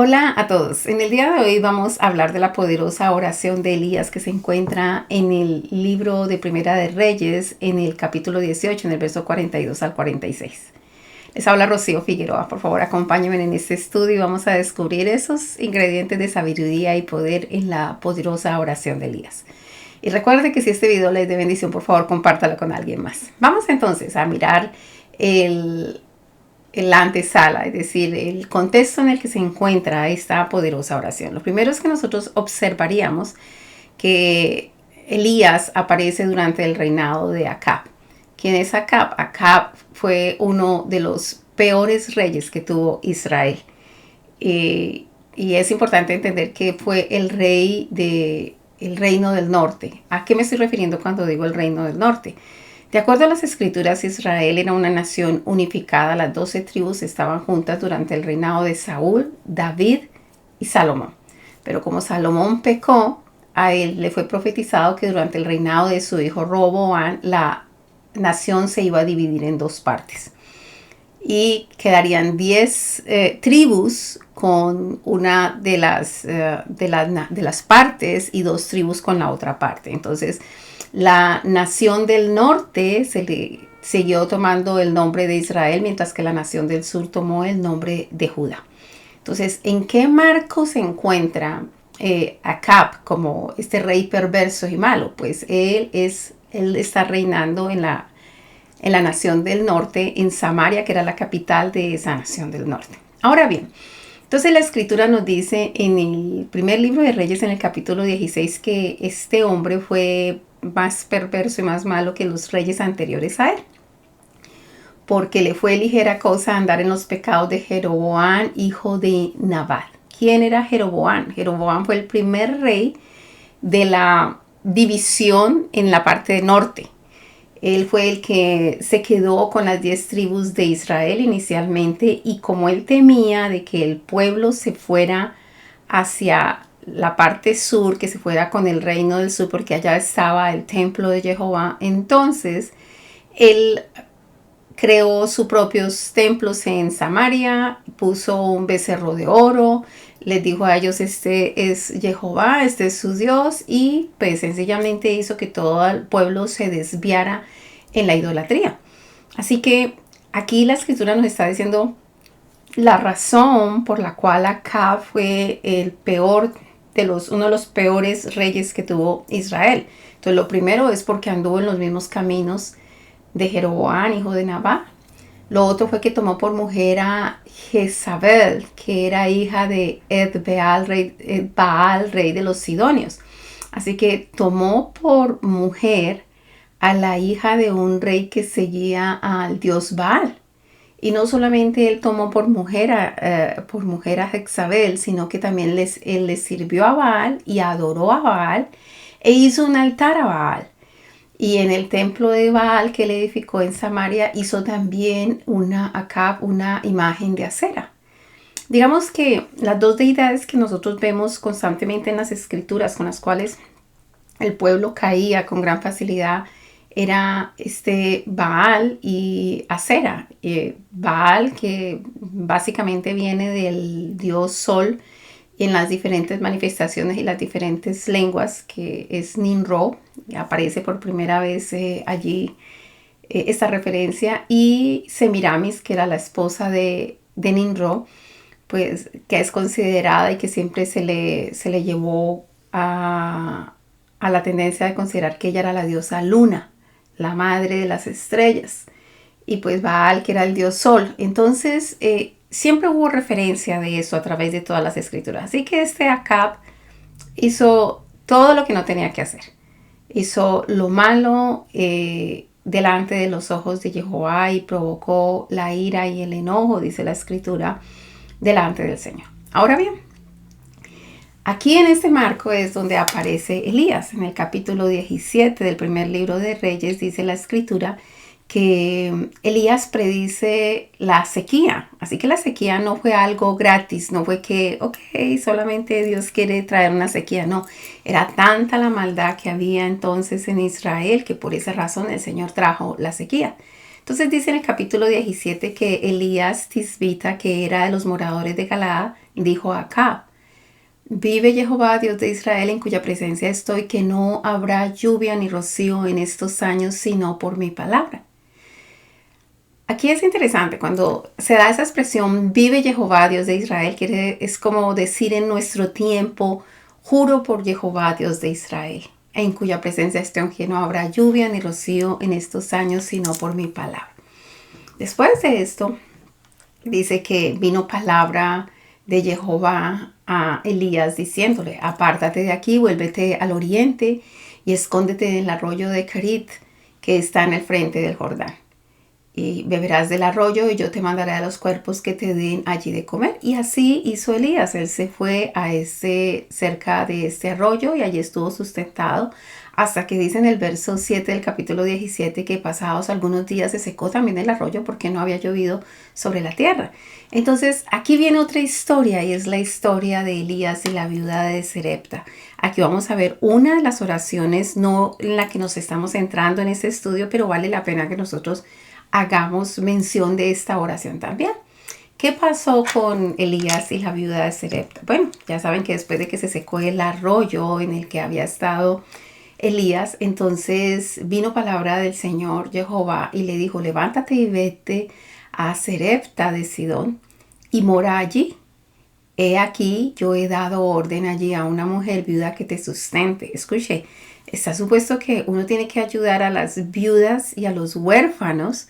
Hola a todos. En el día de hoy vamos a hablar de la poderosa oración de Elías que se encuentra en el libro de Primera de Reyes, en el capítulo 18, en el verso 42 al 46. Les habla Rocío Figueroa. Por favor, acompáñenme en este estudio y vamos a descubrir esos ingredientes de sabiduría y poder en la poderosa oración de Elías. Y recuerde que si este video les es de bendición, por favor, compártalo con alguien más. Vamos entonces a mirar la antesala, es decir, el contexto en el que se encuentra esta poderosa oración. Lo primero es que nosotros observaríamos que Elías aparece durante el reinado de Acab. ¿Quién es Acab? Acab fue uno de los peores reyes que tuvo Israel. Y es importante entender que fue el rey del reino del norte. ¿A qué me estoy refiriendo cuando digo el reino del norte? De acuerdo a las escrituras, Israel era una nación unificada. Las 12 tribus estaban juntas durante el reinado de Saúl, David y Salomón. Pero como Salomón pecó, a él le fue profetizado que durante el reinado de su hijo Roboam, la nación se iba a dividir en dos partes. Y quedarían 10 tribus con una de las partes y 2 tribus con la otra parte. Entonces, la nación del norte se le siguió tomando el nombre de Israel, mientras que la nación del sur tomó el nombre de Judá. Entonces, ¿en qué marco se encuentra Acab como este rey perverso y malo? Pues él está reinando en la nación del norte, en Samaria, que era la capital de esa nación del norte. Ahora bien, entonces la escritura nos dice en el primer libro de Reyes, en el capítulo 16, que este hombre fue más perverso y más malo que los reyes anteriores a él, porque le fue ligera cosa andar en los pecados de Jeroboam, hijo de Nabat. ¿Quién era Jeroboam? Jeroboam fue el primer rey de la división en la parte norte. Él fue el que se quedó con las 10 tribus de Israel inicialmente, y como él temía de que el pueblo se fuera hacia la parte sur, que se fuera con el reino del sur, porque allá estaba el templo de Jehová, entonces él creó sus propios templos en Samaria, puso un becerro de oro, les dijo a ellos: este es Jehová, este es su Dios, y pues sencillamente hizo que todo el pueblo se desviara en la idolatría. Así que aquí la escritura nos está diciendo la razón por la cual Acab fue uno de los peores reyes que tuvo Israel. Entonces, lo primero es porque anduvo en los mismos caminos de Jeroboam, hijo de Nabat. Lo otro fue que tomó por mujer a Jezabel, que era hija de Edbaal, rey de los Sidonios. Así que tomó por mujer a la hija de un rey que seguía al dios Baal. Y no solamente él tomó por mujer a Jezabel, sino que también él le sirvió a Baal y adoró a Baal e hizo un altar a Baal. Y en el templo de Baal que él edificó en Samaria hizo también una imagen de acera. Digamos que las dos deidades que nosotros vemos constantemente en las escrituras, con las cuales el pueblo caía con gran facilidad, era Baal y Acera. Baal, que básicamente viene del dios Sol, en las diferentes manifestaciones y las diferentes lenguas, que es Nimrod. Aparece por primera vez allí esta referencia. Y Semiramis, que era la esposa de Nimrod, pues que es considerada y que siempre se le llevó a la tendencia de considerar que ella era la diosa Luna, la madre de las estrellas, y pues Baal, que era el dios Sol. Entonces siempre hubo referencia de eso a través de todas las escrituras. Así que Acab hizo todo lo que no tenía que hacer. Hizo lo malo delante de los ojos de Jehová y provocó la ira y el enojo, dice la escritura, delante del Señor. Ahora bien, aquí en este marco es donde aparece Elías. En el capítulo 17 del primer libro de Reyes dice la escritura que Elías predice la sequía. Así que la sequía no fue algo gratis, no fue que, solamente Dios quiere traer una sequía. No, era tanta la maldad que había entonces en Israel que por esa razón el Señor trajo la sequía. Entonces dice en el capítulo 17 que Elías Tisbita, que era de los moradores de Galaad, dijo a Acab: vive Jehová, Dios de Israel, en cuya presencia estoy, que no habrá lluvia ni rocío en estos años, sino por mi palabra. Aquí es interesante cuando se da esa expresión, vive Jehová, Dios de Israel, es como decir en nuestro tiempo, juro por Jehová, Dios de Israel, en cuya presencia estoy, que no habrá lluvia ni rocío en estos años, sino por mi palabra. Después de esto, dice que vino palabra de Jehová a Elías diciéndole: apártate de aquí, vuélvete al oriente y escóndete en el arroyo de Kerit, que está en el frente del Jordán. Y beberás del arroyo y yo te mandaré a los cuerpos que te den allí de comer. Y así hizo Elías. Él se fue cerca de este arroyo y allí estuvo sustentado hasta que dice en el verso 7 del capítulo 17 que pasados algunos días se secó también el arroyo porque no había llovido sobre la tierra. Entonces aquí viene otra historia y es la historia de Elías y la viuda de Sarepta. Aquí vamos a ver una de las oraciones, no en la que nos estamos centrando en este estudio, pero vale la pena que nosotros hagamos mención de esta oración también. ¿Qué pasó con Elías y la viuda de Sarepta? Bueno, ya saben que después de que se secó el arroyo en el que había estado Elías, entonces vino palabra del Señor Jehová y le dijo: levántate y vete a Sarepta de Sidón y mora allí. He aquí, yo he dado orden allí a una mujer viuda que te sustente. Escuche, está supuesto que uno tiene que ayudar a las viudas y a los huérfanos.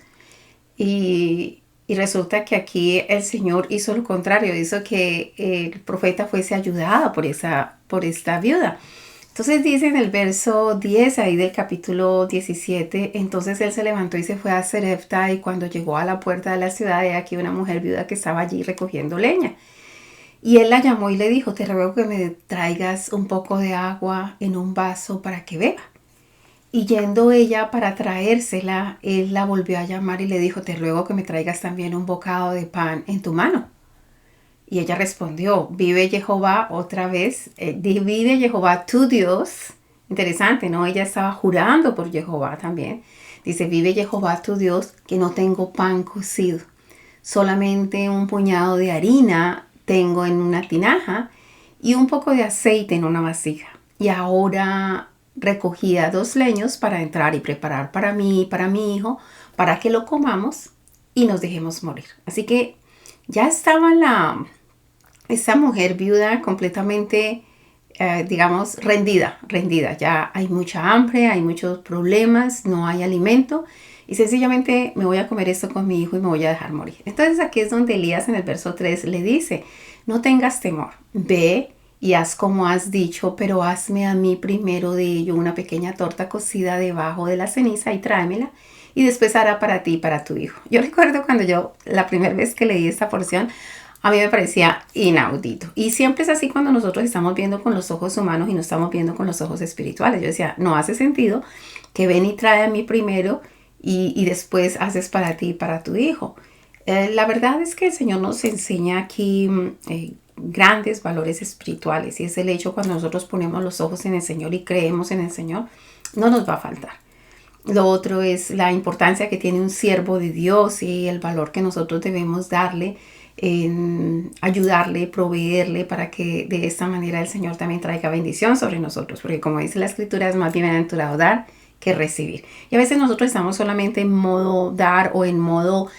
Y resulta que aquí el Señor hizo lo contrario, hizo que el profeta fuese ayudada por esta viuda. Entonces dice en el verso 10 ahí del capítulo 17, entonces él se levantó y se fue a Sarepta, y cuando llegó a la puerta de la ciudad, he aquí una mujer viuda que estaba allí recogiendo leña. Y él la llamó y le dijo: te ruego que me traigas un poco de agua en un vaso para que beba. Y yendo ella para traérsela, él la volvió a llamar y le dijo: te ruego que me traigas también un bocado de pan en tu mano. Y ella respondió: vive Jehová, otra vez, vive Jehová tu Dios. Interesante, ¿no? Ella estaba jurando por Jehová también. Dice: vive Jehová tu Dios, que no tengo pan cocido. Solamente un puñado de harina tengo en una tinaja y un poco de aceite en una vasija. Y ahora recogía 2 leños para entrar y preparar para mí y para mi hijo, para que lo comamos y nos dejemos morir. Así que ya estaba esta mujer viuda completamente, digamos, rendida. Ya hay mucha hambre, hay muchos problemas, no hay alimento y sencillamente me voy a comer esto con mi hijo y me voy a dejar morir. Entonces aquí es donde Elías en el verso 3 le dice: no tengas temor, ve y haz como has dicho, pero hazme a mí primero de ello una pequeña torta cocida debajo de la ceniza y tráemela, y después hará para ti y para tu hijo. Yo recuerdo cuando la primera vez que leí esta porción, a mí me parecía inaudito. Y siempre es así cuando nosotros estamos viendo con los ojos humanos y no estamos viendo con los ojos espirituales. Yo decía: no hace sentido que ven y trae a mí primero y después haces para ti y para tu hijo. La verdad es que el Señor nos enseña aquí grandes valores espirituales, y es el hecho cuando nosotros ponemos los ojos en el Señor y creemos en el Señor, no nos va a faltar. Lo otro es la importancia que tiene un siervo de Dios y el valor que nosotros debemos darle, en ayudarle, proveerle, para que de esta manera el Señor también traiga bendición sobre nosotros, porque como dice la Escritura, es más bienaventurado dar que recibir. Y a veces nosotros estamos solamente en modo dar o en modo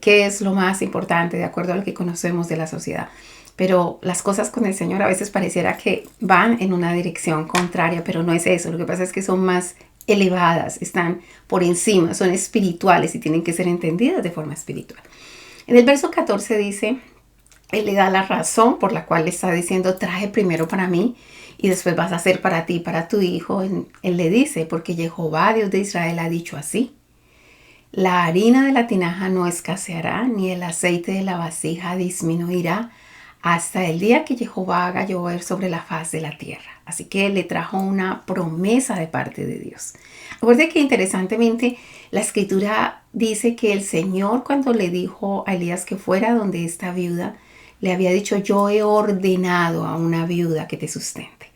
qué es lo más importante de acuerdo a lo que conocemos de la sociedad. Pero las cosas con el Señor a veces pareciera que van en una dirección contraria, pero no es eso. Lo que pasa es que son más elevadas, están por encima, son espirituales y tienen que ser entendidas de forma espiritual. En el verso 14 dice, él le da la razón por la cual le está diciendo: traje primero para mí y después vas a hacer para ti y para tu hijo. Él le dice: porque Jehová, Dios de Israel, ha dicho así: la harina de la tinaja no escaseará, ni el aceite de la vasija disminuirá, hasta el día que Jehová haga llover sobre la faz de la tierra. Así que le trajo una promesa de parte de Dios. Recuerde que interesantemente la Escritura dice que el Señor, cuando le dijo a Elías que fuera donde esta viuda, le había dicho: yo he ordenado a una viuda que te sustente.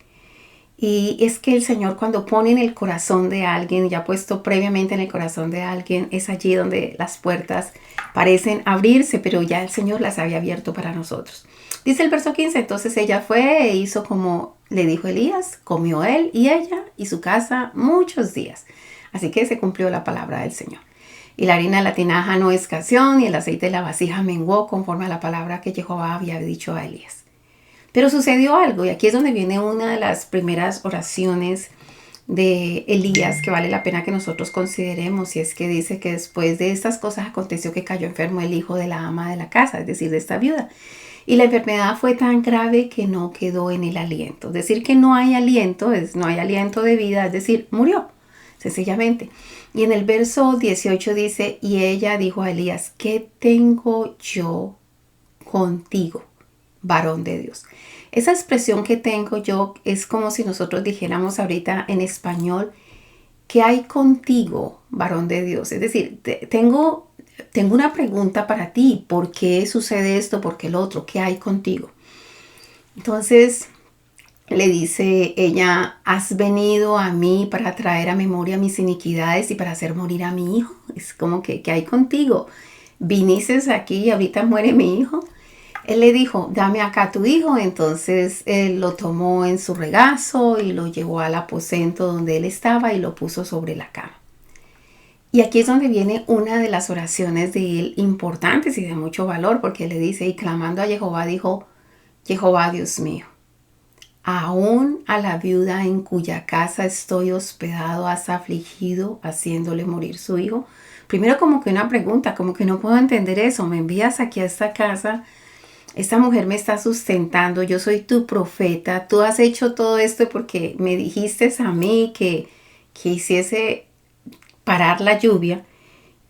Y es que el Señor cuando pone en el corazón de alguien, ya puesto previamente en el corazón de alguien, es allí donde las puertas parecen abrirse, pero ya el Señor las había abierto para nosotros. Dice el verso 15, entonces ella fue e hizo como le dijo Elías, comió él y ella y su casa muchos días. Así que se cumplió la palabra del Señor. Y la harina de la tinaja no escaseó, y el aceite de la vasija menguó conforme a la palabra que Jehová había dicho a Elías. Pero sucedió algo, y aquí es donde viene una de las primeras oraciones de Elías que vale la pena que nosotros consideremos, y es que dice que después de estas cosas aconteció que cayó enfermo el hijo de la ama de la casa, es decir, de esta viuda. Y la enfermedad fue tan grave que no quedó en el aliento. Decir que no hay aliento, no hay aliento de vida, es decir, murió, sencillamente. Y en el verso 18 dice, y ella dijo a Elías, ¿qué tengo yo contigo, varón de Dios? Esa expresión que tengo yo es como si nosotros dijéramos ahorita en español, ¿qué hay contigo, varón de Dios? Es decir, tengo una pregunta para ti. ¿Por qué sucede esto? ¿Por qué el otro? ¿Qué hay contigo? Entonces le dice ella, ¿has venido a mí para traer a memoria mis iniquidades y para hacer morir a mi hijo? Es como que, ¿qué hay contigo? ¿Viniste aquí y ahorita muere mi hijo? Él le dijo, dame acá tu hijo. Entonces él lo tomó en su regazo y lo llevó al aposento donde él estaba y lo puso sobre la cama. Y aquí es donde viene una de las oraciones de él importantes y de mucho valor, porque le dice, y clamando a Jehová, dijo, Jehová Dios mío, aún a la viuda en cuya casa estoy hospedado has afligido, haciéndole morir su hijo. Primero como que una pregunta, como que no puedo entender eso. Me envías aquí a esta casa, esta mujer me está sustentando, yo soy tu profeta, tú has hecho todo esto porque me dijiste a mí que hiciese parar la lluvia.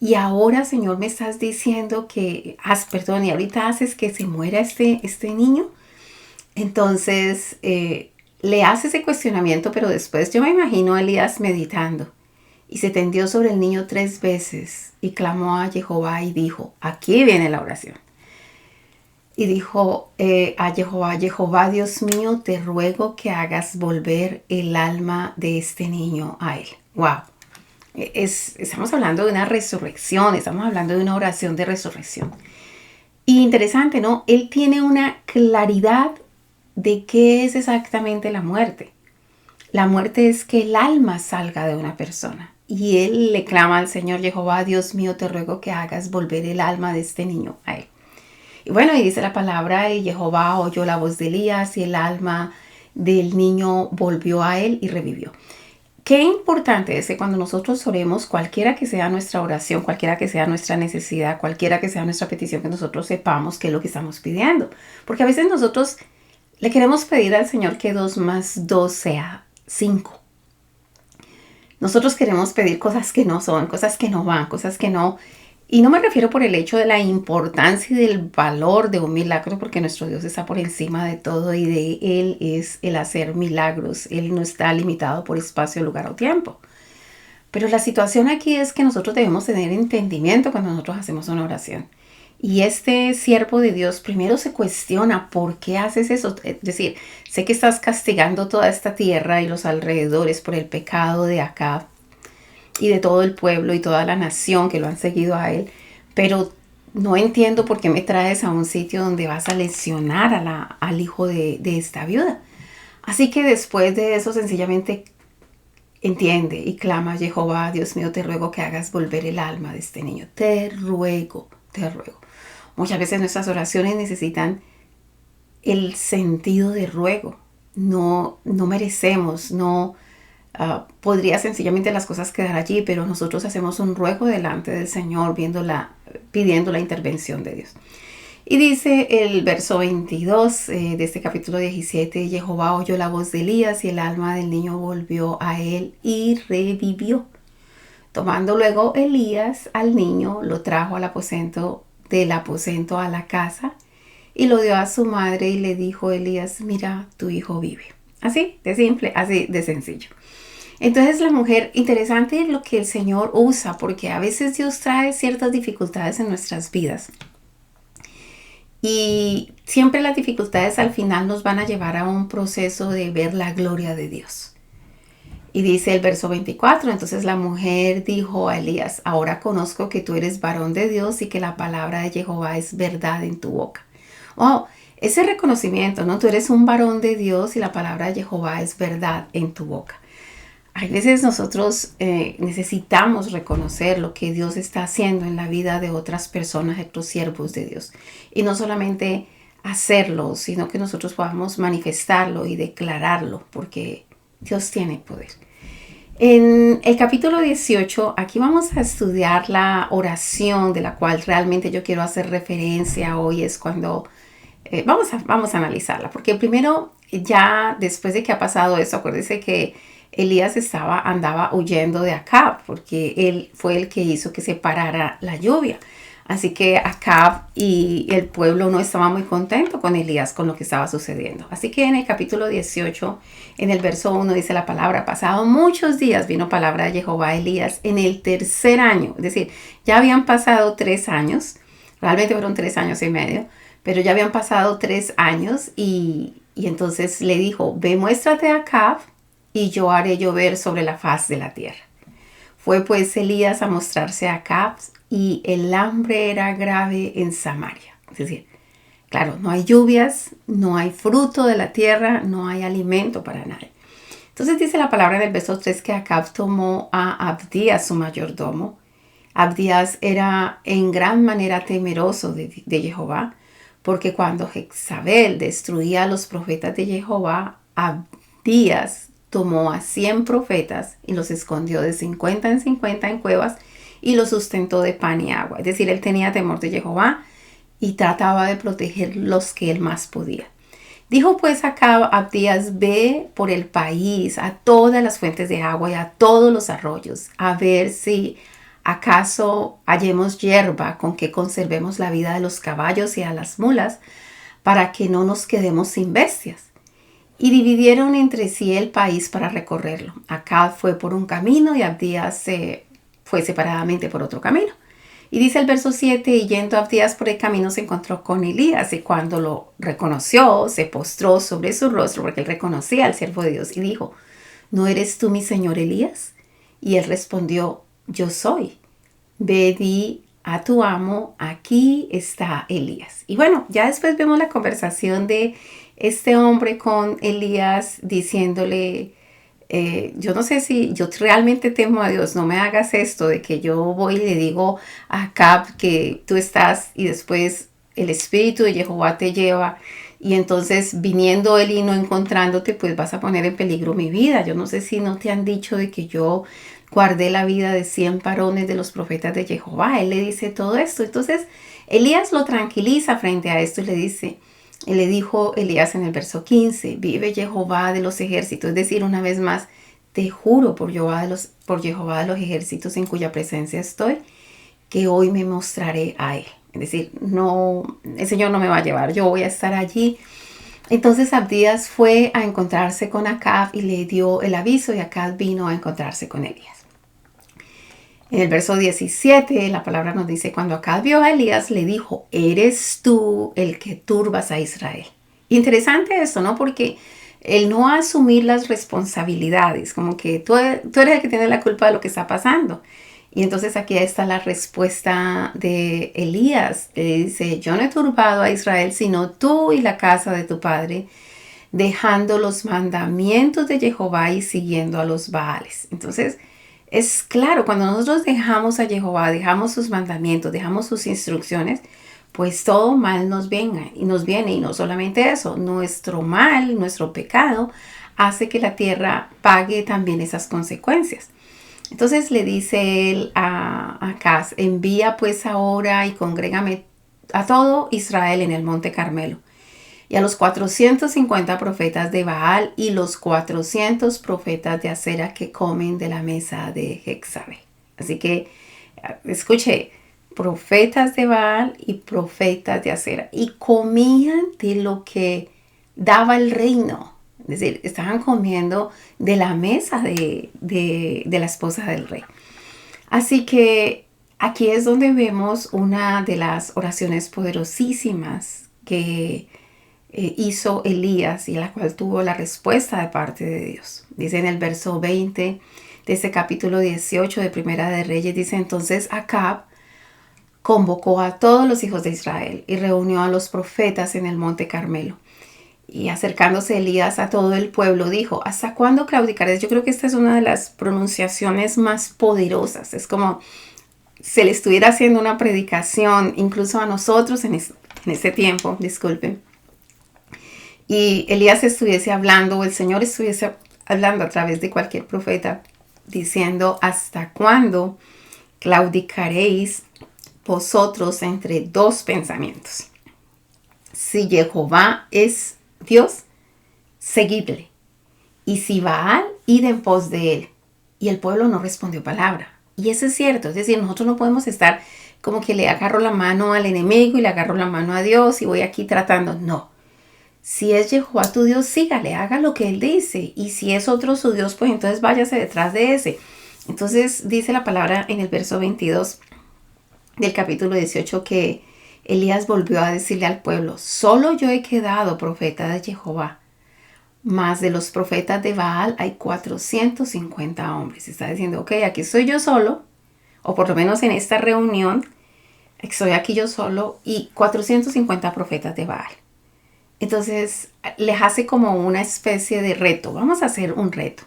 Y ahora, Señor, me estás diciendo que perdón, y ahorita haces que se muera este niño. Entonces le hace ese cuestionamiento, pero después yo me imagino a Elías meditando. Y se tendió sobre el niño 3 veces y clamó a Jehová y dijo, aquí viene la oración. Y dijo a Jehová, Jehová Dios mío, te ruego que hagas volver el alma de este niño a él. ¡Wow! Estamos hablando de una resurrección, estamos hablando de una oración de resurrección. Y interesante, ¿no? Él tiene una claridad de qué es exactamente la muerte. La muerte es que el alma salga de una persona. Y él le clama al Señor, Jehová Dios mío, te ruego que hagas volver el alma de este niño a él. Y bueno, y dice la palabra, y Jehová oyó la voz de Elías y el alma del niño volvió a él y revivió. Qué importante es que cuando nosotros oremos, cualquiera que sea nuestra oración, cualquiera que sea nuestra necesidad, cualquiera que sea nuestra petición, que nosotros sepamos qué es lo que estamos pidiendo. Porque a veces nosotros le queremos pedir al Señor que 2 más 2 sea 5. Nosotros queremos pedir cosas que no son, cosas que no van, cosas que no. Y no me refiero por el hecho de la importancia y del valor de un milagro, porque nuestro Dios está por encima de todo y de Él es el hacer milagros. Él no está limitado por espacio, lugar o tiempo. Pero la situación aquí es que nosotros debemos tener entendimiento cuando nosotros hacemos una oración. Y este siervo de Dios primero se cuestiona por qué haces eso. Es decir, sé que estás castigando toda esta tierra y los alrededores por el pecado de Acab y de todo el pueblo y toda la nación que lo han seguido a él, pero no entiendo por qué me traes a un sitio donde vas a lesionar al hijo de esta viuda. Así que después de eso sencillamente entiende y clama, Jehová, Dios mío, te ruego que hagas volver el alma de este niño. Te ruego, te ruego. Muchas veces nuestras oraciones necesitan el sentido de ruego. No merecemos, podría sencillamente las cosas quedar allí, pero nosotros hacemos un ruego delante del Señor, pidiendo la intervención de Dios. Y dice el verso 22 de este capítulo 17, Jehová oyó la voz de Elías y el alma del niño volvió a él y revivió. Tomando luego Elías al niño, lo trajo del aposento a la casa y lo dio a su madre y le dijo Elías, mira, tu hijo vive. Así de simple, así de sencillo. Entonces la mujer, interesante lo que el Señor usa, porque a veces Dios trae ciertas dificultades en nuestras vidas. Y siempre las dificultades al final nos van a llevar a un proceso de ver la gloria de Dios. Y dice el verso 24, entonces la mujer dijo a Elías, ahora conozco que tú eres varón de Dios y que la palabra de Jehová es verdad en tu boca. Oh, ese reconocimiento, ¿no? Tú eres un varón de Dios y la palabra de Jehová es verdad en tu boca. Hay veces nosotros necesitamos reconocer lo que Dios está haciendo en la vida de otras personas, de otros siervos de Dios. Y no solamente hacerlo, sino que nosotros podamos manifestarlo y declararlo, porque Dios tiene poder. En el capítulo 18, aquí vamos a estudiar la oración de la cual realmente yo quiero hacer referencia hoy. Es cuando vamos a analizarla, porque primero, ya después de que ha pasado eso, acuérdense que Elías andaba huyendo de Acab, porque él fue el que hizo que se parara la lluvia. Así que Acab y el pueblo no estaban muy contentos con Elías, con lo que estaba sucediendo. Así que en el capítulo 18, en el verso 1 dice la palabra, pasado muchos días vino palabra de Jehová a Elías en el tercer año. Es decir, ya habían pasado 3 años, realmente fueron 3 años y medio, pero ya habían pasado 3 años y entonces le dijo, ve, muéstrate a Acab y yo haré llover sobre la faz de la tierra. Fue pues Elías a mostrarse a Acab y el hambre era grave en Samaria. Es decir, claro, no hay lluvias, no hay fruto de la tierra, no hay alimento para nadie. Entonces dice la palabra en el verso 3 que Acab tomó a Abdías, su mayordomo. Abdías era en gran manera temeroso de Jehová, porque cuando Jezabel destruía a los profetas de Jehová, Abdías tomó a 100 profetas y los escondió de 50 en 50 en cuevas y los sustentó de pan y agua. Es decir, él tenía temor de Jehová y trataba de proteger los que él más podía. Dijo pues acá Abdías, ve por el país a todas las fuentes de agua y a todos los arroyos, a ver si acaso hallemos hierba con que conservemos la vida de los caballos y a las mulas, para que no nos quedemos sin bestias. Y dividieron entre sí el país para recorrerlo. Acab fue por un camino y Abdías fue separadamente por otro camino. Y dice el verso 7, y yendo Abdías por el camino se encontró con Elías, y cuando lo reconoció, se postró sobre su rostro, porque él reconocía al siervo de Dios, y dijo, ¿no eres tú mi señor Elías? Y él respondió, yo soy. Ve, di a tu amo, aquí está Elías. Y bueno, ya después vemos la conversación de este hombre con Elías diciéndole, yo no sé si yo realmente temo a Dios, no me hagas esto de que yo voy y le digo a Acab que tú estás y después el espíritu de Jehová te lleva y entonces viniendo él y no encontrándote, pues vas a poner en peligro mi vida. Yo no sé si no te han dicho de que yo guardé la vida de 100 varones de los profetas de Jehová. Él le dice todo esto. Entonces Elías lo tranquiliza frente a esto y le dice, y le dijo Elías en el verso 15, vive Jehová de los ejércitos, es decir, una vez más, te juro por Jehová de los ejércitos en cuya presencia estoy, que hoy me mostraré a él. Es decir, no, el Señor no me va a llevar, yo voy a estar allí. Entonces Abdías fue a encontrarse con Acab y le dio el aviso y Acab vino a encontrarse con Elías. En el verso 17, la palabra nos dice, cuando Acab vio a Elías, le dijo, ¿eres tú el que turbas a Israel? Interesante esto, ¿no? Porque el no asumir las responsabilidades, como que tú eres el que tiene la culpa de lo que está pasando. Y entonces aquí está la respuesta de Elías. Le dice, yo no he turbado a Israel, sino tú y la casa de tu padre, dejando los mandamientos de Jehová y siguiendo a los Baales. Entonces, es claro, cuando nosotros dejamos a Jehová, dejamos sus mandamientos, dejamos sus instrucciones, pues todo mal nos viene. Y no solamente eso, nuestro mal, nuestro pecado, hace que la tierra pague también esas consecuencias. Entonces le dice él a Acaz, envía pues ahora y congrégame a todo Israel en el monte Carmelo, y a los 450 profetas de Baal y los 400 profetas de Acera que comen de la mesa de Jezabel. Así que, escuche, profetas de Baal y profetas de Acera. Y comían de lo que daba el reino. Es decir, estaban comiendo de la mesa de la esposa del rey. Así que aquí es donde vemos una de las oraciones poderosísimas que hizo Elías y la cual tuvo la respuesta de parte de Dios. Dice en el verso 20 de este capítulo 18 de Primera de Reyes, dice: entonces Acab convocó a todos los hijos de Israel y reunió a los profetas en el monte Carmelo. Y acercándose Elías a todo el pueblo, dijo: ¿hasta cuándo claudicaréis? Yo creo que esta es una de las pronunciaciones más poderosas. Es como se le estuviera haciendo una predicación, incluso a nosotros en ese tiempo, disculpen. Y Elías estuviese hablando, o el Señor estuviese hablando a través de cualquier profeta, diciendo: ¿hasta cuándo claudicaréis vosotros entre dos pensamientos? Si Jehová es Dios, seguidle. Y si Baal, id en pos de él. Y el pueblo no respondió palabra. Y eso es cierto. Es decir, nosotros no podemos estar como que le agarro la mano al enemigo y le agarro la mano a Dios y voy aquí tratando. No. Si es Jehová tu Dios, sígale, haga lo que él dice. Y si es otro su Dios, pues entonces váyase detrás de ese. Entonces dice la palabra en el verso 22 del capítulo 18 que Elías volvió a decirle al pueblo: solo yo he quedado profeta de Jehová, mas de los profetas de Baal hay 450 hombres. Está diciendo: ok, aquí estoy yo solo, o por lo menos en esta reunión, estoy aquí yo solo y 450 profetas de Baal. Entonces les hace como una especie de reto. Vamos a hacer un reto.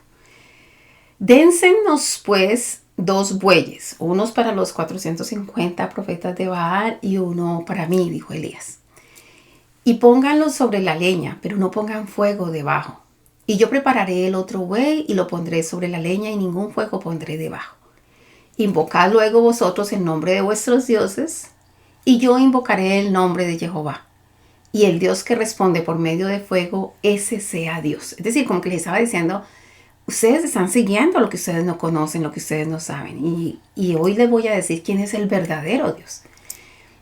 Dénsenos pues 2 bueyes, unos para los 450 profetas de Baal y uno para mí, dijo Elías. Y pónganlos sobre la leña, pero no pongan fuego debajo. Y yo prepararé el otro buey y lo pondré sobre la leña y ningún fuego pondré debajo. Invocad luego vosotros el nombre de vuestros dioses y yo invocaré el nombre de Jehová. Y el Dios que responde por medio de fuego, ese sea Dios. Es decir, como que les estaba diciendo: ustedes están siguiendo lo que ustedes no conocen, lo que ustedes no saben. Y hoy les voy a decir quién es el verdadero Dios.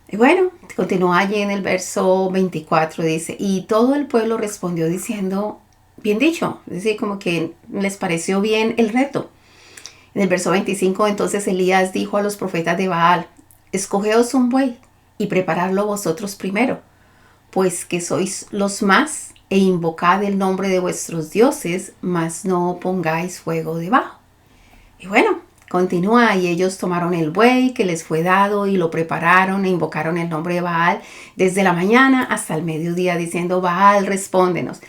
Y bueno, continúa allí en el verso 24, dice: y todo el pueblo respondió diciendo: bien dicho. Es decir, como que les pareció bien el reto. En el verso 25, entonces Elías dijo a los profetas de Baal: escogeos un buey y preparadlo vosotros primero, pues que sois los más, e invocad el nombre de vuestros dioses, mas no pongáis fuego debajo. Y bueno, continúa: y ellos tomaron el buey que les fue dado y lo prepararon e invocaron el nombre de Baal desde la mañana hasta el mediodía, diciendo: Baal, respóndenos.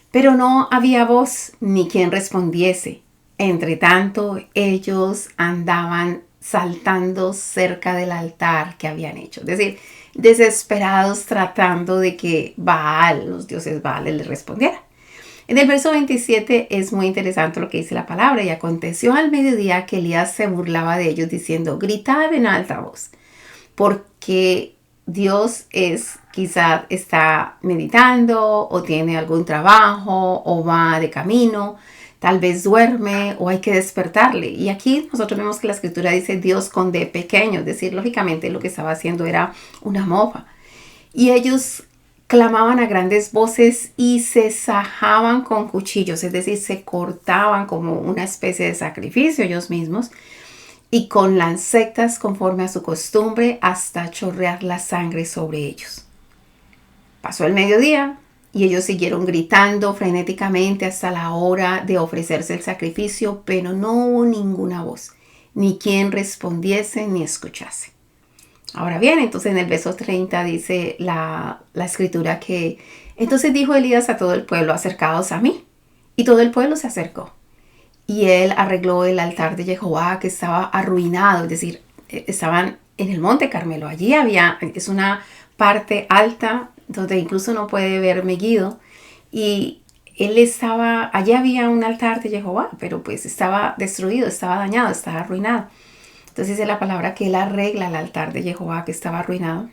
Pero no había voz ni quien respondiese. Entre tanto, ellos andaban saltando cerca del altar que habían hecho. Es decir, desesperados tratando de que Baal, los dioses Baal, les respondieran. En el verso 27 es muy interesante lo que dice la palabra. Y aconteció al mediodía que Elías se burlaba de ellos diciendo: gritad en alta voz, porque Dios quizá está meditando o tiene algún trabajo o va de camino, tal vez duerme o hay que despertarle. Y aquí nosotros vemos que la escritura dice Dios con D pequeño, es decir, lógicamente lo que estaba haciendo era una mofa. Y ellos clamaban a grandes voces y se sajaban con cuchillos, es decir, se cortaban como una especie de sacrificio ellos mismos, y con lancetas conforme a su costumbre hasta chorrear la sangre sobre ellos. Pasó el mediodía y ellos siguieron gritando frenéticamente hasta la hora de ofrecerse el sacrificio, pero no hubo ninguna voz, ni quien respondiese ni escuchase. Ahora bien, entonces en el verso 30 dice la escritura que entonces dijo Elías a todo el pueblo: acercaos a mí. Y todo el pueblo se acercó. Y él arregló el altar de Jehová que estaba arruinado, es decir, estaban en el monte Carmelo. Allí es una parte alta donde incluso no puede ver Megiddo. Y allí había un altar de Jehová, pero pues estaba destruido, estaba dañado, estaba arruinado. Entonces dice la palabra que él arregla el altar de Jehová que estaba arruinado.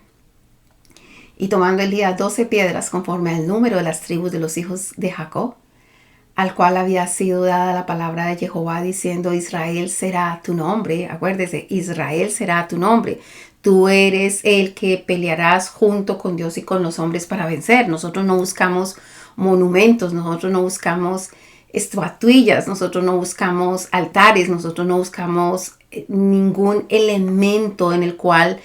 Y tomando Elías 12 piedras conforme al número de las tribus de los hijos de Jacob, al cual había sido dada la palabra de Jehová diciendo: Israel será tu nombre. Acuérdese, Israel será tu nombre. Tú eres el que pelearás junto con Dios y con los hombres para vencer. Nosotros no buscamos monumentos, nosotros no buscamos estatuillas, nosotros no buscamos altares, nosotros no buscamos ningún elemento en el cual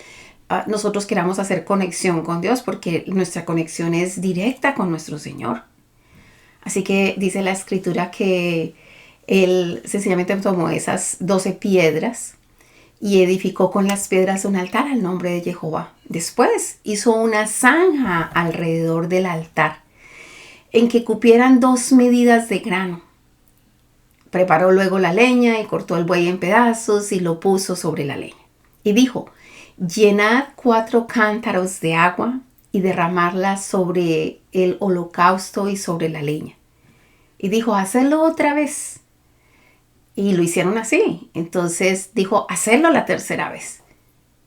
nosotros queramos hacer conexión con Dios, porque nuestra conexión es directa con nuestro Señor. Así que dice la escritura que él sencillamente tomó esas 12 piedras y edificó con las piedras un altar al nombre de Jehová. Después hizo una zanja alrededor del altar en que cupieran 2 medidas de grano. Preparó luego la leña y cortó el buey en pedazos y lo puso sobre la leña. Y dijo: llenad 4 cántaros de agua y derramarla sobre el holocausto y sobre la leña. Y dijo: hacedlo otra vez. Y lo hicieron así. Entonces dijo: hacedlo la tercera vez.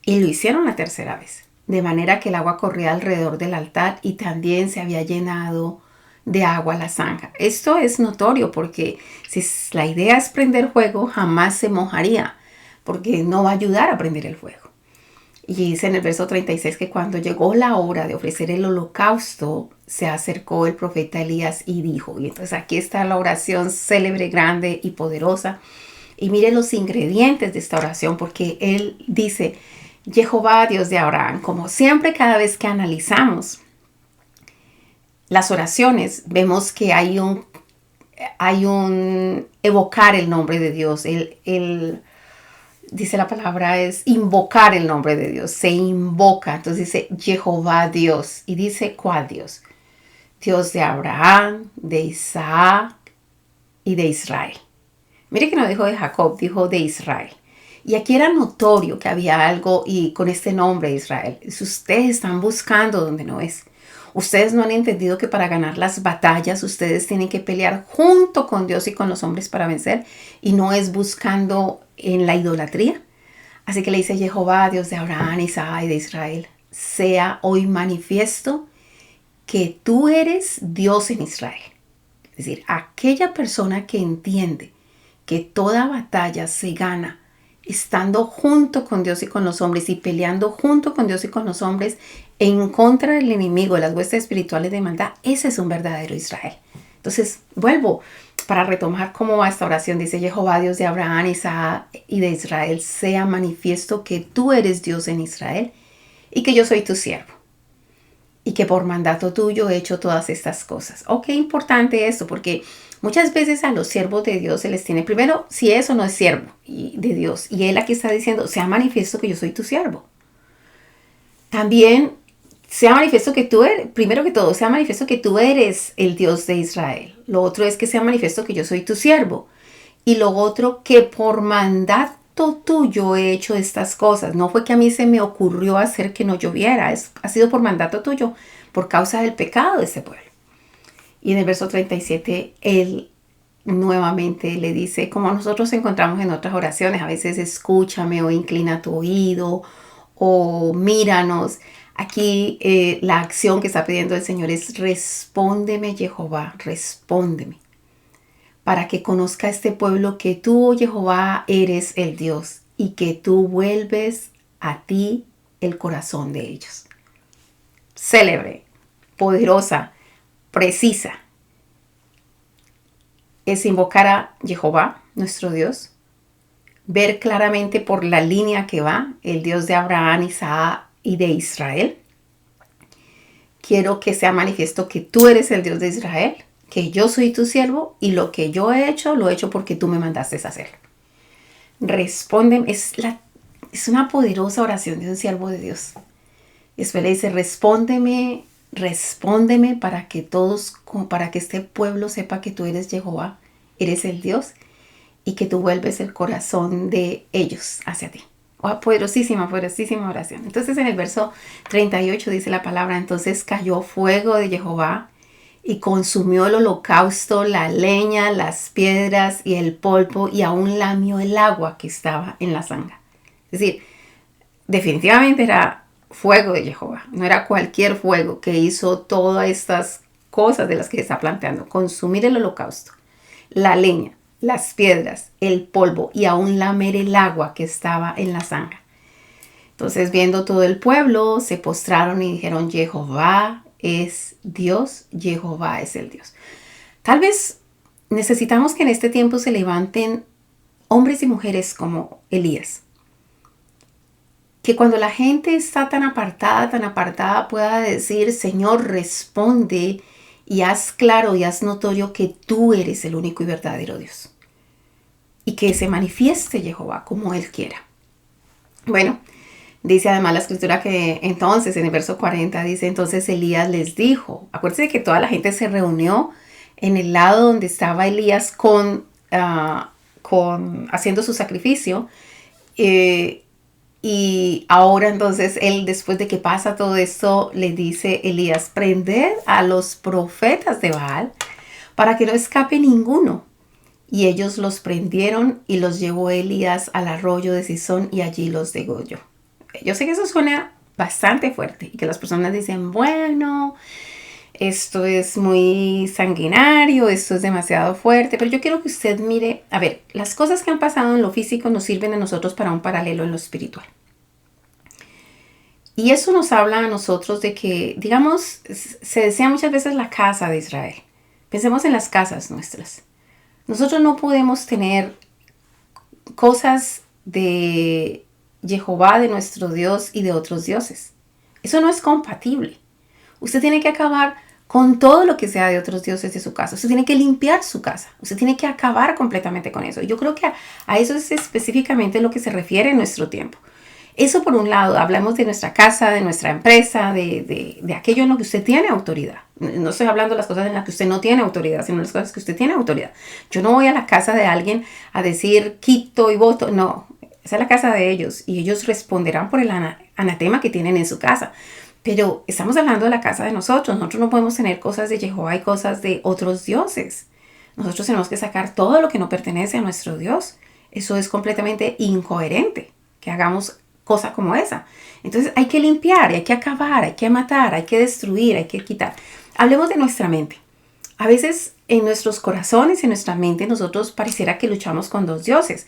Y lo hicieron la tercera vez. De manera que el agua corría alrededor del altar y también se había llenado de agua la zanja. Esto es notorio porque si la idea es prender fuego, jamás se mojaría, porque no va a ayudar a prender el fuego. Y dice en el verso 36 que cuando llegó la hora de ofrecer el holocausto, se acercó el profeta Elías y dijo, y entonces aquí está la oración célebre, grande y poderosa. Y mire los ingredientes de esta oración, porque él dice: Jehová, Dios de Abraham. Como siempre, cada vez que analizamos las oraciones, vemos que hay un evocar el nombre de Dios. Dice la palabra es invocar el nombre de Dios. Se invoca. Entonces dice Jehová Dios. Y dice ¿cuál Dios? Dios de Abraham, de Isaac y de Israel. Mire que no dijo de Jacob, dijo de Israel. Y aquí era notorio que había algo y con este nombre Israel. Si ustedes están buscando donde no es. Ustedes no han entendido que para ganar las batallas ustedes tienen que pelear junto con Dios y con los hombres para vencer. Y no es buscando en la idolatría. Así que le dice Jehová, Dios de Abraham, Isaac y de Israel: sea hoy manifiesto que tú eres Dios en Israel. Es decir, aquella persona que entiende que toda batalla se gana estando junto con Dios y con los hombres y peleando junto con Dios y con los hombres en contra del enemigo, de las huestes espirituales de maldad, ese es un verdadero Israel. Entonces, vuelvo para retomar cómo va esta oración. Dice Jehová, Dios de Abraham, Isaac y de Israel, sea manifiesto que tú eres Dios en Israel y que yo soy tu siervo. Y que por mandato tuyo he hecho todas estas cosas. Oh, qué importante esto, porque muchas veces a los siervos de Dios se les tiene primero si es o no es siervo de Dios. Y él aquí está diciendo, sea manifiesto que yo soy tu siervo. También sea manifiesto que tú eres, primero que todo, sea manifiesto que tú eres el Dios de Israel. Lo otro es que sea manifiesto que yo soy tu siervo. Y lo otro, que por mandato tuyo he hecho estas cosas. No fue que a mí se me ocurrió hacer que no lloviera. Ha sido por mandato tuyo, por causa del pecado de ese pueblo. Y en el verso 37, él nuevamente le dice, como nosotros encontramos en otras oraciones, a veces escúchame o inclina tu oído o míranos. Aquí la acción que está pidiendo el Señor es respóndeme, Jehová, respóndeme, para que conozca este pueblo que tú, Jehová, eres el Dios y que tú vuelves a ti el corazón de ellos. Célebre, poderosa, precisa. Es invocar a Jehová, nuestro Dios, ver claramente por la línea que va, el Dios de Abraham, Isaac y de Israel. Quiero que sea manifiesto que tú eres el Dios de Israel, que yo soy tu siervo y lo que yo he hecho, lo he hecho porque tú me mandaste a hacerlo. Respóndeme, es una poderosa oración de un siervo de Dios. Después le dice, respóndeme para que para que este pueblo sepa que tú eres Jehová, eres el Dios y que tú vuelves el corazón de ellos hacia ti. Oh, poderosísima, poderosísima oración. Entonces en el verso 38 dice la palabra, entonces cayó fuego de Jehová y consumió el holocausto, la leña, las piedras y el polvo, y aún lamió el agua que estaba en la zanja. Es decir, definitivamente era fuego de Jehová. No era cualquier fuego que hizo todas estas cosas de las que está planteando. Consumir el holocausto, la leña, las piedras, el polvo y aún lamer el agua que estaba en la zanja. Entonces, viendo todo el pueblo, se postraron y dijeron, Jehová es Dios, Jehová es el Dios. Tal vez necesitamos que en este tiempo se levanten hombres y mujeres como Elías, que cuando la gente está tan apartada, pueda decir, Señor, responde y haz claro y haz notorio que tú eres el único y verdadero Dios. Y que se manifieste Jehová como Él quiera. Bueno, dice además la escritura que entonces, en el verso 40, dice, entonces Elías les dijo, acuérdense que toda la gente se reunió en el lado donde estaba Elías haciendo su sacrificio, y ahora entonces él, después de que pasa todo esto, le dice Elías, prended a los profetas de Baal para que no escape ninguno. Y ellos los prendieron y los llevó Elías al arroyo de Cisón y allí los degolló. Yo sé que eso suena bastante fuerte y que las personas dicen, bueno, esto es muy sanguinario, esto es demasiado fuerte, pero yo quiero que usted mire, a ver, las cosas que han pasado en lo físico nos sirven a nosotros para un paralelo en lo espiritual. Y eso nos habla a nosotros de que, digamos, se decía muchas veces la casa de Israel. Pensemos en las casas nuestras. Nosotros no podemos tener cosas de Jehová, de nuestro Dios y de otros dioses. Eso no es compatible. Usted tiene que acabar con todo lo que sea de otros dioses de su casa. Usted tiene que limpiar su casa. Usted tiene que acabar completamente con eso. Yo creo que a eso es específicamente lo que se refiere en nuestro tiempo. Eso por un lado, hablamos de nuestra casa, de nuestra empresa, de aquello en lo que usted tiene autoridad. No estoy hablando de las cosas en las que usted no tiene autoridad, sino las cosas que usted tiene autoridad. Yo no voy a la casa de alguien a decir quito y voto. No, esa es la casa de ellos y ellos responderán por el anatema que tienen en su casa. Pero estamos hablando de la casa de nosotros. Nosotros no podemos tener cosas de Jehová y cosas de otros dioses. Nosotros tenemos que sacar todo lo que no pertenece a nuestro Dios. Eso es completamente incoherente que hagamos cosa como esa. Entonces hay que limpiar, hay que acabar, hay que matar, hay que destruir, hay que quitar. Hablemos de nuestra mente. A veces en nuestros corazones, en nuestra mente, nosotros pareciera que luchamos con dos dioses.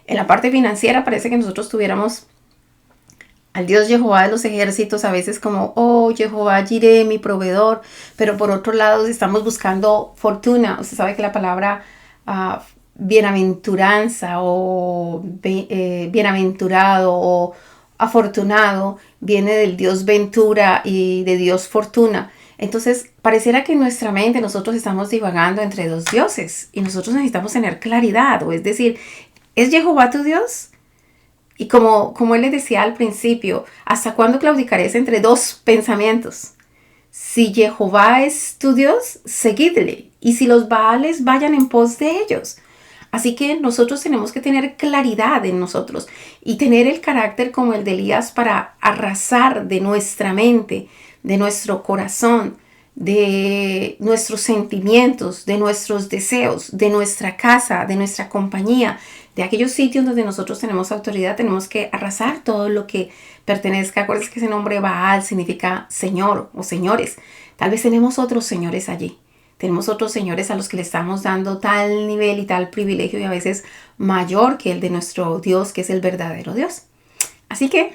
En la parte financiera parece que nosotros tuviéramos al Dios Jehová de los ejércitos, a veces como, oh, Jehová Jireh, mi proveedor, pero por otro lado estamos buscando fortuna. Usted sabe que la palabra bienaventuranza o bienaventurado o afortunado viene del Dios ventura y de Dios fortuna. Entonces, pareciera que en nuestra mente nosotros estamos divagando entre dos dioses y nosotros necesitamos tener claridad, o es decir, ¿es Jehová tu Dios? Y como él les decía al principio, ¿hasta cuándo claudicaréis entre dos pensamientos? Si Jehová es tu Dios, seguidle. Y si los Baales, vayan en pos de ellos. Así que nosotros tenemos que tener claridad en nosotros y tener el carácter como el de Elías para arrasar de nuestra mente, de nuestro corazón, de nuestros sentimientos, de nuestros deseos, de nuestra casa, de nuestra compañía, de aquellos sitios donde nosotros tenemos autoridad. Tenemos que arrasar todo lo que pertenezca. Acuérdense que ese nombre Baal significa señor o señores. Tal vez tenemos otros señores allí. Tenemos otros señores a los que le estamos dando tal nivel y tal privilegio y a veces mayor que el de nuestro Dios, que es el verdadero Dios. Así que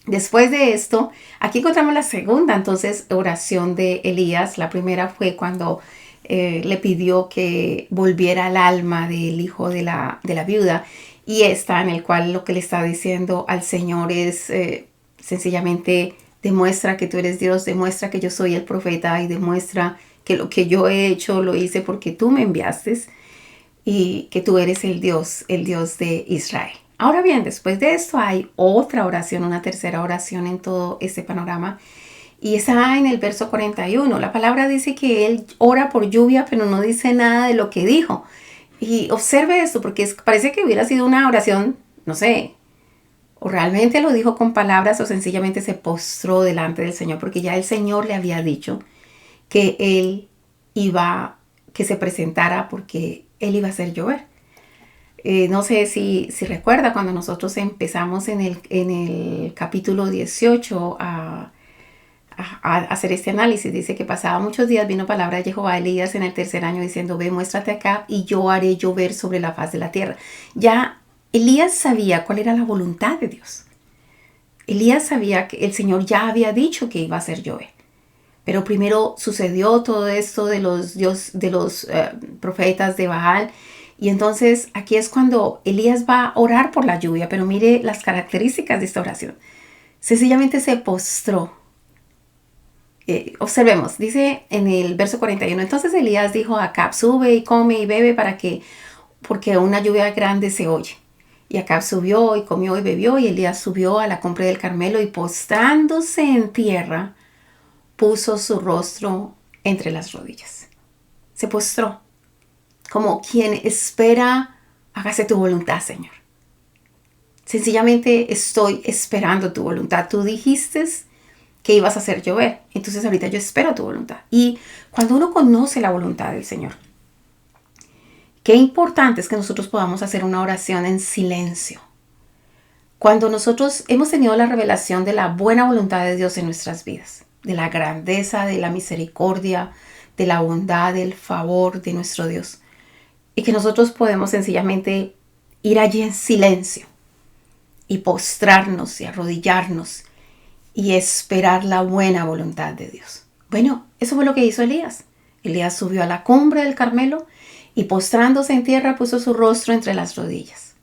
después de esto, aquí encontramos la segunda entonces oración de Elías. La primera fue cuando le pidió que volviera el alma del hijo de la viuda. Y esta en el cual lo que le está diciendo al Señor es sencillamente demuestra que tú eres Dios, demuestra que yo soy el profeta y demuestra que lo que yo he hecho lo hice porque tú me enviaste y que tú eres el Dios de Israel. Ahora bien, después de esto hay otra oración, una tercera oración en todo este panorama y está en el verso 41. La palabra dice que él ora por lluvia, pero no dice nada de lo que dijo. Y observe esto porque parece que hubiera sido una oración, no sé, o realmente lo dijo con palabras o sencillamente se postró delante del Señor porque ya el Señor le había dicho que él que se presentara porque él iba a hacer llover. No sé si recuerda cuando nosotros empezamos en el capítulo 18 a hacer este análisis. Dice que pasaba muchos días, vino palabra de Jehová a Elías en el tercer año diciendo, ve, muéstrate acá y yo haré llover sobre la faz de la tierra. Ya Elías sabía cuál era la voluntad de Dios. Elías sabía que el Señor ya había dicho que iba a hacer llover. Pero primero sucedió todo esto de los profetas de Baal Y entonces aquí es cuando Elías va a orar por la lluvia, pero mire las características de esta oración. Sencillamente se postró. Observemos, dice en el verso 41, entonces Elías dijo a Acab, sube y come y bebe porque una lluvia grande se oye. Y Acab subió y comió y bebió, y Elías subió a la cumbre del Carmelo y postrándose en tierra, puso su rostro entre las rodillas. Se postró, como quien espera, hágase tu voluntad, Señor. Sencillamente estoy esperando tu voluntad. Tú dijiste que ibas a hacer llover, entonces ahorita yo espero tu voluntad. Y cuando uno conoce la voluntad del Señor, qué importante es que nosotros podamos hacer una oración en silencio. Cuando nosotros hemos tenido la revelación de la buena voluntad de Dios en nuestras vidas, de la grandeza, de la misericordia, de la bondad, del favor de nuestro Dios, y que nosotros podemos sencillamente ir allí en silencio y postrarnos y arrodillarnos y esperar la buena voluntad de Dios. Bueno, eso fue lo que hizo Elías. Elías subió a la cumbre del Carmelo y postrándose en tierra puso su rostro entre las rodillas.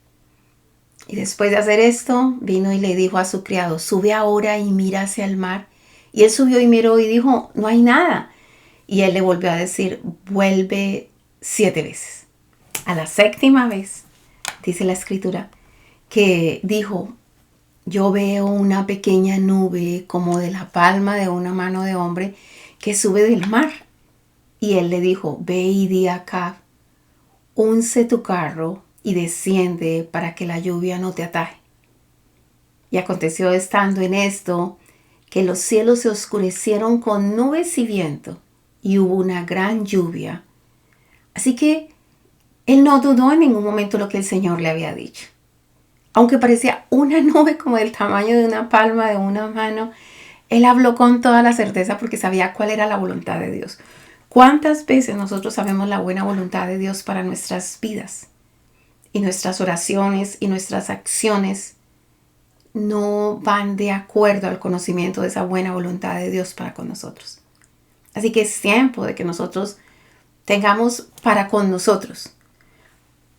Y después de hacer esto, vino y le dijo a su criado, sube ahora y mira hacia el mar. Y él subió y miró y dijo, no hay nada. Y él le volvió a decir, vuelve 7 veces. A la 7ª vez, dice la escritura, que dijo, yo veo una pequeña nube como de la palma de una mano de hombre que sube del mar. Y él le dijo, ve y di a Acab, unce tu carro y desciende para que la lluvia no te ataje. Y aconteció estando en esto, que los cielos se oscurecieron con nubes y viento, y hubo una gran lluvia. Así que él no dudó en ningún momento lo que el Señor le había dicho. Aunque parecía una nube como del tamaño de una palma de una mano, él habló con toda la certeza porque sabía cuál era la voluntad de Dios. ¿Cuántas veces nosotros sabemos la buena voluntad de Dios para nuestras vidas? Y nuestras oraciones y nuestras acciones no van de acuerdo al conocimiento de esa buena voluntad de Dios para con nosotros. Así que es tiempo de que nosotros tengamos para con nosotros,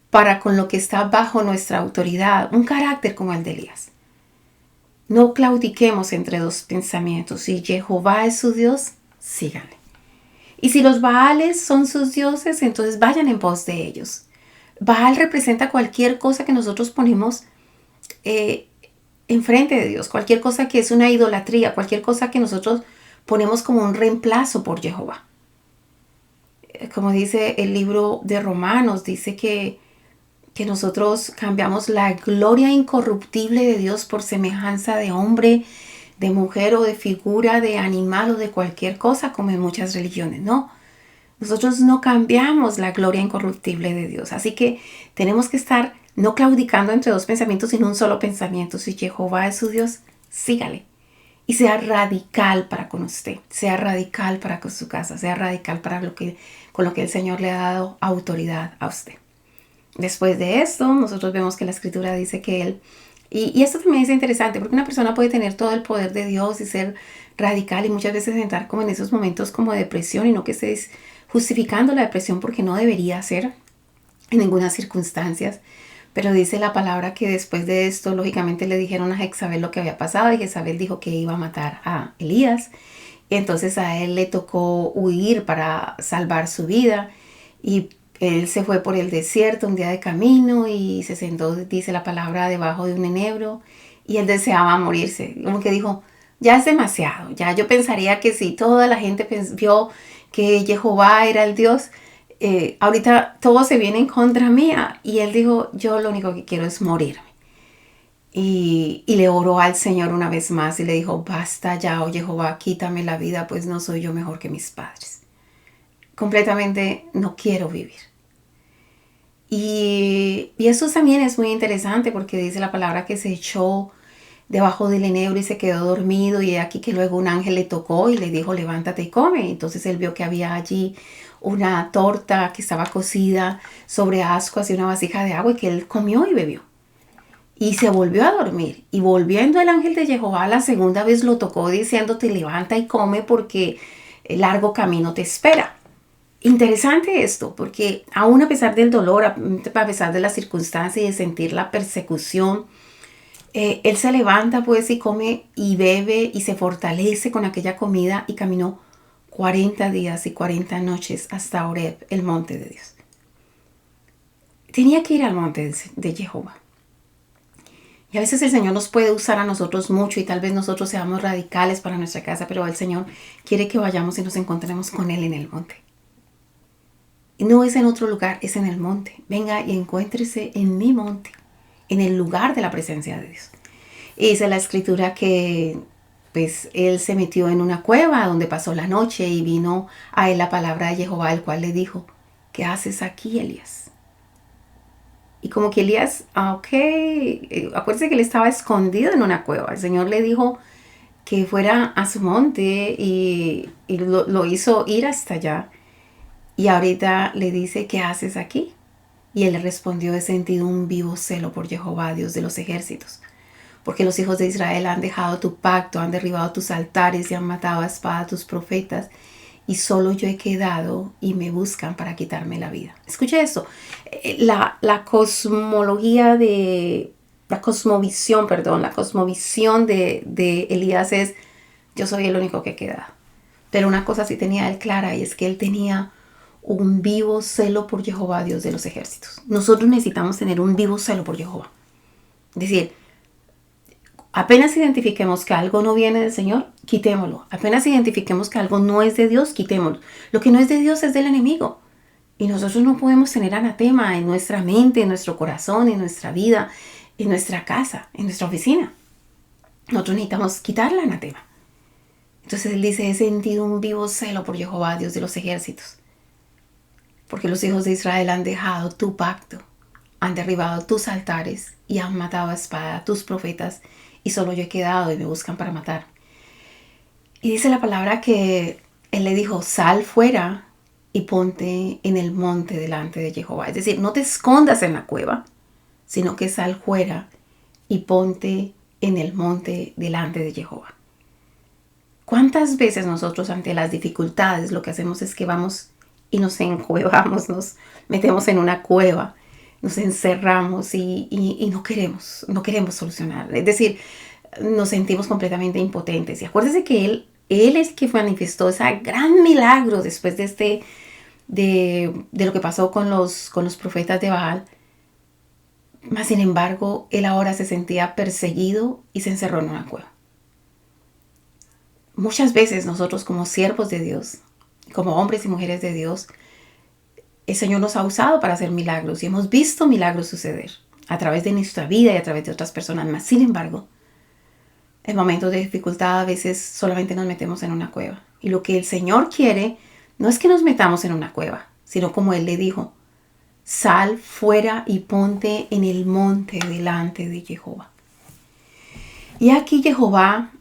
para con lo que está bajo nuestra autoridad, un carácter como el de Elías. No claudiquemos entre dos pensamientos. Si Jehová es su Dios, síganle. Y si los Baales son sus dioses, entonces vayan en pos de ellos. Baal representa cualquier cosa que nosotros ponemos enfrente de Dios, cualquier cosa que es una idolatría, cualquier cosa que nosotros ponemos como un reemplazo por Jehová. Como dice el libro de Romanos, dice que nosotros cambiamos la gloria incorruptible de Dios por semejanza de hombre, de mujer o de figura, de animal o de cualquier cosa, como en muchas religiones. No, nosotros no cambiamos la gloria incorruptible de Dios. Así que tenemos que estar no claudicando entre dos pensamientos, sino un solo pensamiento. Si Jehová es su Dios, sígale. Y sea radical para con usted, sea radical para con su casa, sea radical para con lo que el Señor le ha dado autoridad a usted. Después de esto, nosotros vemos que la escritura dice que él, y esto también es interesante, porque una persona puede tener todo el poder de Dios y ser radical y muchas veces entrar como en esos momentos como de depresión, y no que estés justificando la depresión porque no debería ser en ninguna circunstancia. Pero dice la palabra que después de esto, lógicamente le dijeron a Jezabel lo que había pasado, y Jezabel dijo que iba a matar a Elías. Y entonces a él le tocó huir para salvar su vida, y él se fue por el desierto un día de camino y se sentó, dice la palabra, debajo de un enebro, y él deseaba morirse. Como que dijo, ya es demasiado, ya yo pensaría que si toda la gente vio que Jehová era el Dios, ahorita todo se viene en contra mía. Y él dijo, yo lo único que quiero es morirme. Y le oró al Señor una vez más y le dijo, basta ya, oh Jehová, quítame la vida, pues no soy yo mejor que mis padres. Completamente no quiero vivir. Y eso también es muy interesante porque dice la palabra que se echó debajo del enebro y se quedó dormido, y aquí que luego un ángel le tocó y le dijo, levántate y come. Entonces él vio que había allí una torta que estaba cocida sobre ascuas y una vasija de agua, y que él comió y bebió. Y se volvió a dormir. Y volviendo el ángel de Jehová la segunda vez lo tocó diciéndote, levanta y come porque el largo camino te espera. Interesante esto, porque aún a pesar del dolor, a pesar de las circunstancias y de sentir la persecución, él se levanta pues y come y bebe y se fortalece con aquella comida y caminó 40 días y 40 noches hasta Horeb, el monte de Dios. Tenía que ir al monte de Jehová. Y a veces el Señor nos puede usar a nosotros mucho y tal vez nosotros seamos radicales para nuestra casa, pero el Señor quiere que vayamos y nos encontremos con Él en el monte. Y no es en otro lugar, es en el monte. Venga y encuéntrese en mi monte, en el lugar de la presencia de Dios. Y dice la escritura que pues él se metió en una cueva donde pasó la noche y vino a él la palabra de Jehová, el cual le dijo, ¿qué haces aquí, Elías? Y como que Elías, acuérdese que él estaba escondido en una cueva. El Señor le dijo que fuera a su monte y lo hizo ir hasta allá. Y ahorita le dice, ¿qué haces aquí? Y él le respondió, he sentido un vivo celo por Jehová, Dios de los ejércitos. Porque los hijos de Israel han dejado tu pacto, han derribado tus altares y han matado a espada a tus profetas. Y solo yo he quedado y me buscan para quitarme la vida. Escuche esto. La cosmovisión de Elías es, yo soy el único que he quedado. Pero una cosa sí tenía él clara y es que él tenía un vivo celo por Jehová, Dios de los ejércitos. Nosotros necesitamos tener un vivo celo por Jehová. Es decir, apenas identifiquemos que algo no viene del Señor, quitémoslo. Apenas identifiquemos que algo no es de Dios, quitémoslo. Lo que no es de Dios es del enemigo. Y nosotros no podemos tener anatema en nuestra mente, en nuestro corazón, en nuestra vida, en nuestra casa, en nuestra oficina. Nosotros necesitamos quitar la anatema. Entonces él dice, he sentido un vivo celo por Jehová, Dios de los ejércitos. Porque los hijos de Israel han dejado tu pacto, han derribado tus altares y han matado a espada a tus profetas y solo yo he quedado y me buscan para matar. Y dice la palabra que él le dijo, sal fuera y ponte en el monte delante de Jehová. Es decir, no te escondas en la cueva, sino que sal fuera y ponte en el monte delante de Jehová. ¿Cuántas veces nosotros ante las dificultades lo que hacemos es que vamos y nos encuevamos, nos metemos en una cueva, nos encerramos y no queremos solucionar? Es decir, nos sentimos completamente impotentes. Y acuérdese que él es el que manifestó ese gran milagro después de lo que pasó con los profetas de Baal. Mas, sin embargo, él ahora se sentía perseguido y se encerró en una cueva. Muchas veces nosotros como siervos de Dios, como hombres y mujeres de Dios, el Señor nos ha usado para hacer milagros y hemos visto milagros suceder a través de nuestra vida y a través de otras personas. Mas, sin embargo, en momentos de dificultad a veces solamente nos metemos en una cueva. Y lo que el Señor quiere no es que nos metamos en una cueva, sino como Él le dijo, sal fuera y ponte en el monte delante de Jehová. Y aquí Jehová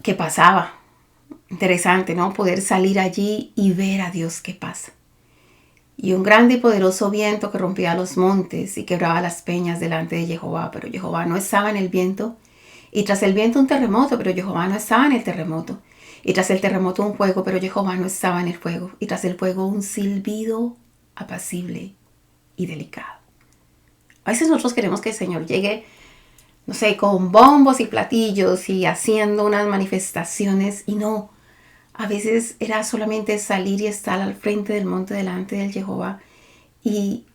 que pasaba. Interesante, ¿no? Poder salir allí y ver a Dios que pasa. Y un grande y poderoso viento que rompía los montes y quebraba las peñas delante de Jehová. Pero Jehová no estaba en el viento. Y tras el viento un terremoto, pero Jehová no estaba en el terremoto. Y tras el terremoto un fuego, pero Jehová no estaba en el fuego. Y tras el fuego un silbido apacible y delicado. A veces nosotros queremos que el Señor llegue, no sé, con bombos y platillos y haciendo unas manifestaciones, y no. A veces era solamente salir y estar al frente del monte delante del Jehová y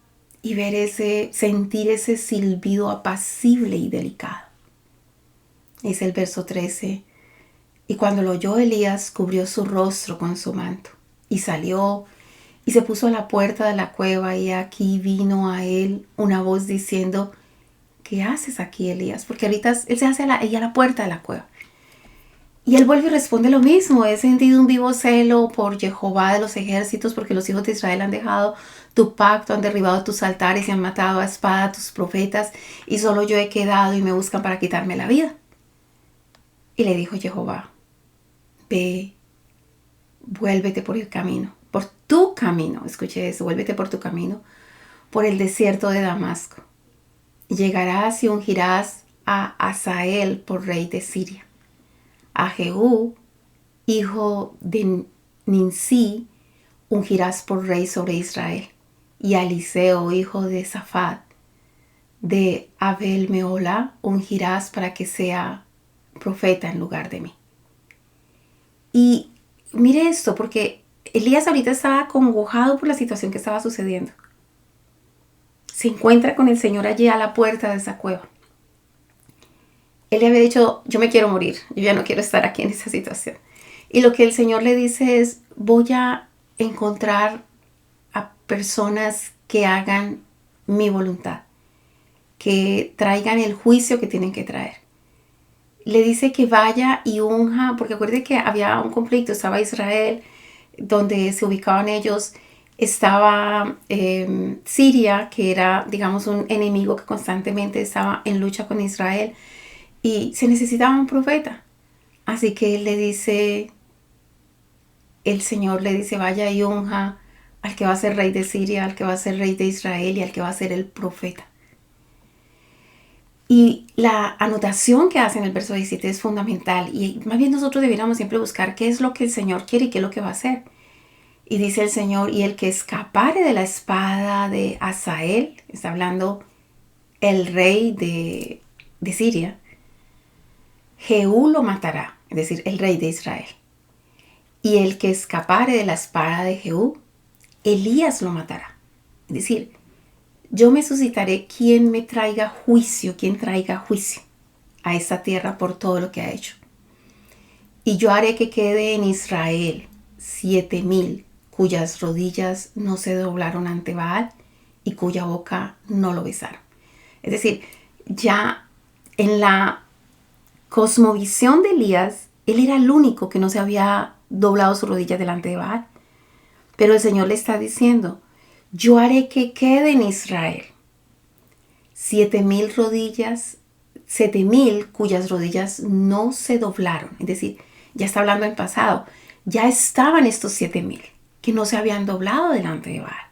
ver sentir ese silbido apacible y delicado. Es el verso 13. Y cuando lo oyó Elías, cubrió su rostro con su manto y salió y se puso a la puerta de la cueva, y aquí vino a él una voz diciendo, ¿qué haces aquí, Elías? Porque ahorita él se hace a la puerta de la cueva. Y él vuelve y responde lo mismo, he sentido un vivo celo por Jehová de los ejércitos, porque los hijos de Israel han dejado tu pacto, han derribado tus altares y han matado a espada a tus profetas, y solo yo he quedado y me buscan para quitarme la vida. Y le dijo Jehová, ve, vuélvete por el camino, por tu camino, escuche eso, vuélvete por tu camino, por el desierto de Damasco. Y llegarás y ungirás a Hazael por rey de Siria, a Jehú, hijo de Nimsi, ungirás por rey sobre Israel. Y a Eliseo, hijo de Safat, de Abel Mehola, ungirás para que sea profeta en lugar de mí. Y mire esto, porque Elías ahorita estaba acongojado por la situación que estaba sucediendo. Se encuentra con el Señor allí a la puerta de esa cueva. Él le había dicho, yo me quiero morir, yo ya no quiero estar aquí en esa situación. Y lo que el Señor le dice es, voy a encontrar a personas que hagan mi voluntad, que traigan el juicio que tienen que traer. Le dice que vaya y unja, porque acuerde que había un conflicto, estaba Israel, donde se ubicaban ellos, estaba Siria, que era, digamos, un enemigo que constantemente estaba en lucha con Israel, y se necesitaba un profeta. Así que él le dice, el Señor le dice, vaya y unja al que va a ser rey de Siria, al que va a ser rey de Israel y al que va a ser el profeta. Y la anotación que hace en el verso 17 es fundamental. Y más bien nosotros deberíamos siempre buscar qué es lo que el Señor quiere y qué es lo que va a hacer. Y dice el Señor, y el que escapare de la espada de Hazael, está hablando el rey de Siria, Jehú lo matará, es decir, el rey de Israel. Y el que escapare de la espada de Jehú, Elías lo matará. Es decir, yo me suscitaré quien me traiga juicio, quien traiga juicio a esta tierra por todo lo que ha hecho. Y yo haré que quede en Israel 7,000 cuyas rodillas no se doblaron ante Baal y cuya boca no lo besaron. Es decir, ya en la cosmovisión de Elías, él era el único que no se había doblado su rodilla delante de Baal. Pero el Señor le está diciendo, yo haré que quede en Israel 7,000 rodillas, 7,000 cuyas rodillas no se doblaron. Es decir, ya está hablando en pasado. Ya estaban estos 7,000 que no se habían doblado delante de Baal.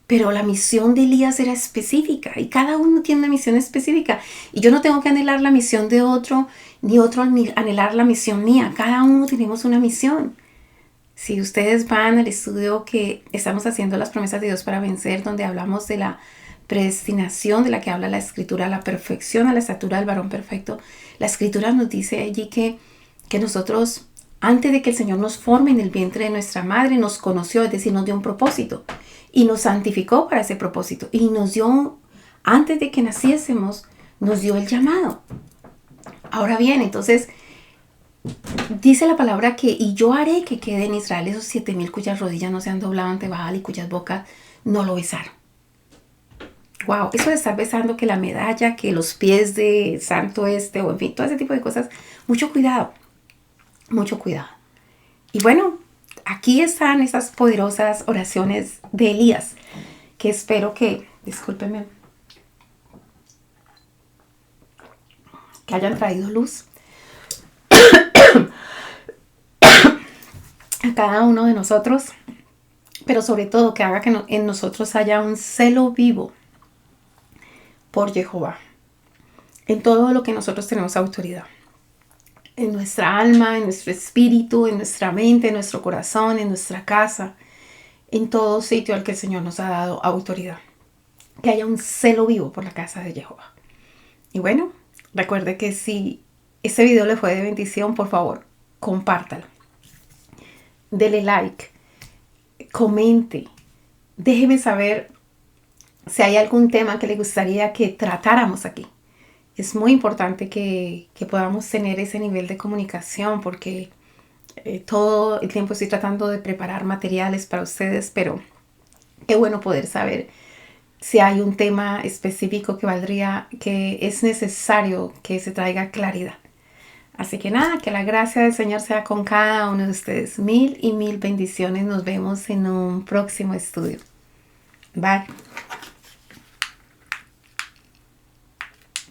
Pero la misión de Elías era específica y cada uno tiene una misión específica. Y yo no tengo que anhelar la misión de otro, ni otro anhelar la misión mía. Cada uno tenemos una misión. Si ustedes van al estudio que estamos haciendo las promesas de Dios para vencer, donde hablamos de la predestinación de la que habla la Escritura, la perfección a la estatura del varón perfecto, la Escritura nos dice allí que nosotros, antes de que el Señor nos forme en el vientre de nuestra madre, nos conoció, es decir, nos dio un propósito y nos santificó para ese propósito y nos dio, antes de que naciésemos, nos dio el llamado. Ahora bien, entonces, dice la palabra que, y yo haré que quede en Israel esos 7,000 cuyas rodillas no se han doblado ante Baal y cuyas bocas no lo besaron. Wow, eso de estar besando que la medalla, que los pies de santo o en fin, todo ese tipo de cosas, mucho cuidado, mucho cuidado. Y bueno, aquí están esas poderosas oraciones de Elías, que espero que, discúlpenme, que hayan traído luz a cada uno de nosotros, pero sobre todo que haga que en nosotros haya un celo vivo por Jehová, en todo lo que nosotros tenemos autoridad, en nuestra alma, en nuestro espíritu, en nuestra mente, en nuestro corazón, en nuestra casa, en todo sitio al que el Señor nos ha dado autoridad, que haya un celo vivo por la casa de Jehová. Y bueno, recuerde que si este video le fue de bendición, por favor, compártalo. Dele like, comente, déjeme saber si hay algún tema que le gustaría que tratáramos aquí. Es muy importante que podamos tener ese nivel de comunicación porque todo el tiempo estoy tratando de preparar materiales para ustedes, pero qué bueno poder saber si hay un tema específico que es necesario que se traiga claridad. Así que nada, que la gracia del Señor sea con cada uno de ustedes. 1000 y 1000 bendiciones. Nos vemos en un próximo estudio. Bye.